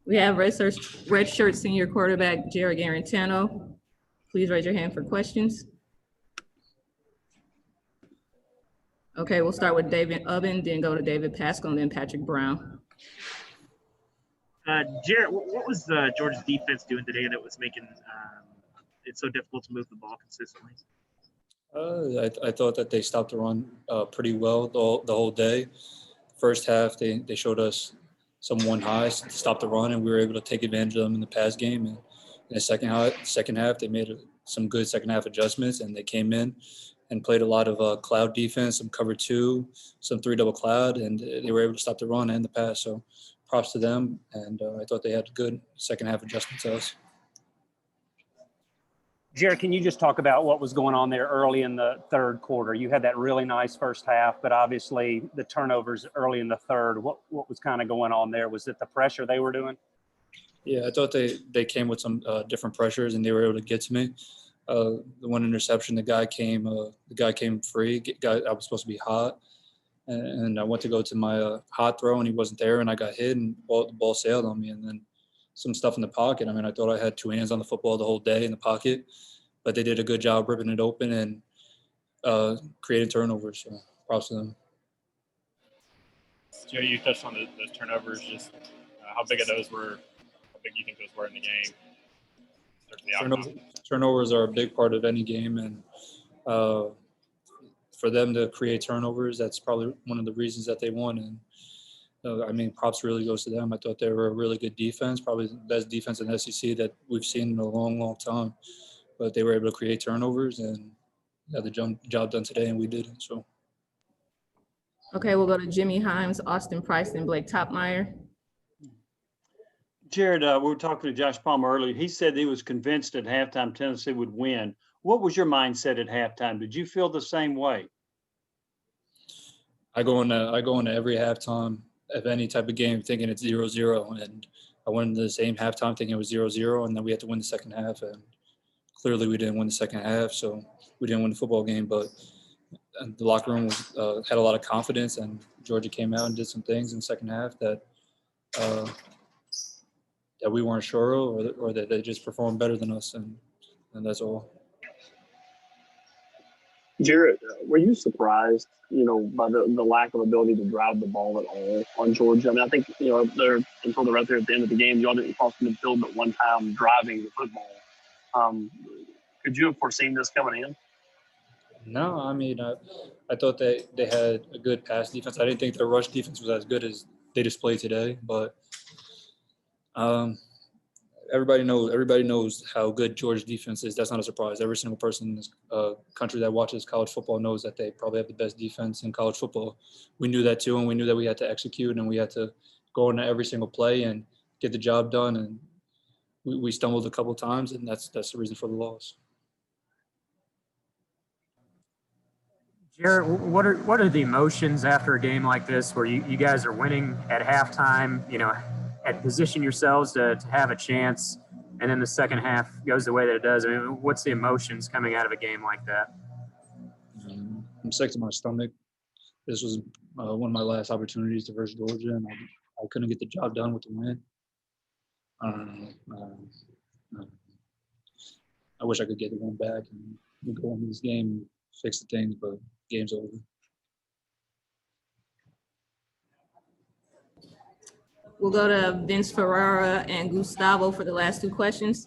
We have redshirt senior quarterback Jarrett Guarantano. Please raise your hand for questions. Okay, we'll start with David Ubben, then go to David Pascal, and then Patrick Brown. Jarrett, what was Georgia's defense doing today that was making it so difficult to move the ball consistently? I thought that they stopped the run pretty well the whole day. First half, they showed us some one highs to stop the run, and we were able to take advantage of them in the pass game. And in the second half, they made some good second half adjustments, and they came in and played a lot of cloud defense, some cover two, some 3-double cloud, and they were able to stop the run and the pass. So props to them, and I thought they had good second half adjustments to us. Jarrett, can you just talk about what was going on there early in the third quarter? You had that really nice first half, but obviously the turnovers early in the third. What was kind of going on there? Was it the pressure they were doing? Yeah, I thought they came with some different pressures, and they were able to get to me. The one interception, the guy came free. I was supposed to be hot, and I went to go to my hot throw, and he wasn't there, and I got hit, and the ball sailed on me, and then some stuff in the pocket. I mean, I thought I had two hands on the football the whole day in the pocket, but they did a good job ripping it open and creating turnovers. So props to them. Joe, you touched on those turnovers. Just how big of those were? How big do you think those were in the game? Turnovers are a big part of any game, and for them to create turnovers, that's probably one of the reasons that they won. And I mean, props really goes to them. I thought they were a really good defense, probably the best defense in the SEC that we've seen in a long, long time. But they were able to create turnovers and got the job done today, and we did. So. Okay, we'll go to Jimmy Himes, Austin Price, and Blake Topmeyer. Jared, we were talking to Josh Palmer earlier. He said he was convinced at halftime Tennessee would win. What was your mindset at halftime? Did you feel the same way? I go into every halftime of any type of game thinking it's 0-0, and I went into the same halftime thinking it was 0-0, and then we had to win the second half, and clearly we didn't win the second half, so we didn't win the football game. But the locker room had a lot of confidence, and Georgia came out and did some things in the second half that we weren't sure of, or that they just performed better than us, and that's all. Jarrett, were you surprised, by the lack of ability to drive the ball at all on Georgia? I mean, I think, they're until they're out there at the end of the game, y'all didn't cross midfield but one time driving the football. Could you have foreseen this coming in? No, I mean, I thought they had a good pass defense. I didn't think their rush defense was as good as they displayed today, but everybody knows how good Georgia's defense is. That's not a surprise. Every single person in this country that watches college football knows that they probably have the best defense in college football. We knew that too, and we knew that we had to execute, and we had to go into every single play and get the job done. And we stumbled a couple of times, and that's the reason for the loss. Jarrett, what are the emotions after a game like this where you guys are winning at halftime, had positioned yourselves to have a chance, and then the second half goes the way that it does? I mean, what's the emotions coming out of a game like that? I'm sick to my stomach. This was one of my last opportunities to versus Georgia, and I couldn't get the job done with the win. I wish I could get the win back and go into this game and fix the things, but game's over. We'll go to Vince Ferrara and Gustavo for the last two questions.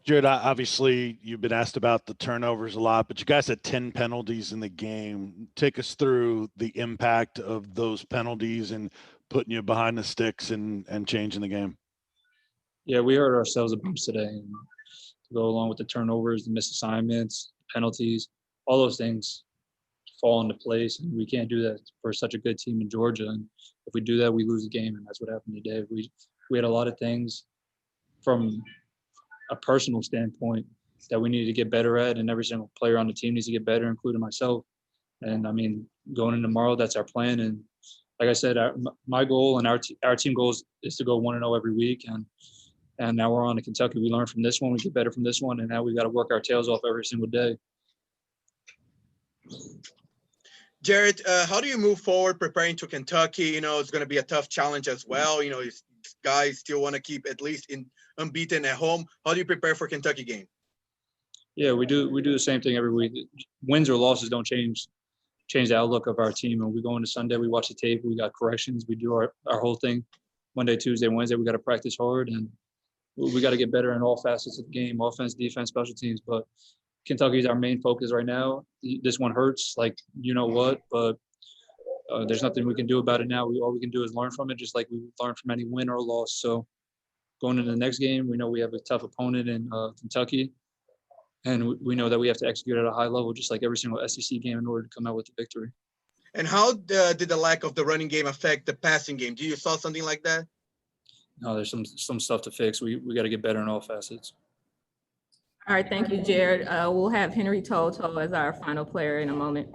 Jared, obviously you've been asked about the turnovers a lot, but you guys had 10 penalties in the game. Take us through the impact of those penalties and putting you behind the sticks and changing the game. Yeah, we hurt ourselves a bunch today. And to go along with the turnovers, the missed assignments, penalties, all those things fall into place, and we can't do that for such a good team in Georgia. And if we do that, we lose the game, and that's what happened today. We had a lot of things from a personal standpoint that we needed to get better at, and every single player on the team needs to get better, including myself. And I mean, going into tomorrow, that's our plan. And like I said, my goal and our team goal is to go 1-0 every week. And now we're on to Kentucky. We learn from this one, we get better from this one, and now we got to work our tails off every single day. Jarrett, how do you move forward preparing to Kentucky? It's going to be a tough challenge as well. guys still want to keep at least unbeaten at home. How do you prepare for Kentucky game? Yeah, we do the same thing every week. Wins or losses don't change the outlook of our team. And we go into Sunday, we watch the tape, we got corrections, we do our whole thing. Monday, Tuesday, Wednesday, we got to practice hard, and we got to get better in all facets of the game: offense, defense, special teams. But Kentucky is our main focus right now. This one hurts, like you know what, but there's nothing we can do about it now. All we can do is learn from it, just like we learn from any win or loss. So going into the next game, we know we have a tough opponent in Kentucky, and we know that we have to execute at a high level, just like every single SEC game, in order to come out with the victory. And how did the lack of the running game affect the passing game? Do you saw something like that? No, there's some stuff to fix. We got to get better in all facets. All right, thank you, Jared. We'll have Henry Toto as our final player in a moment.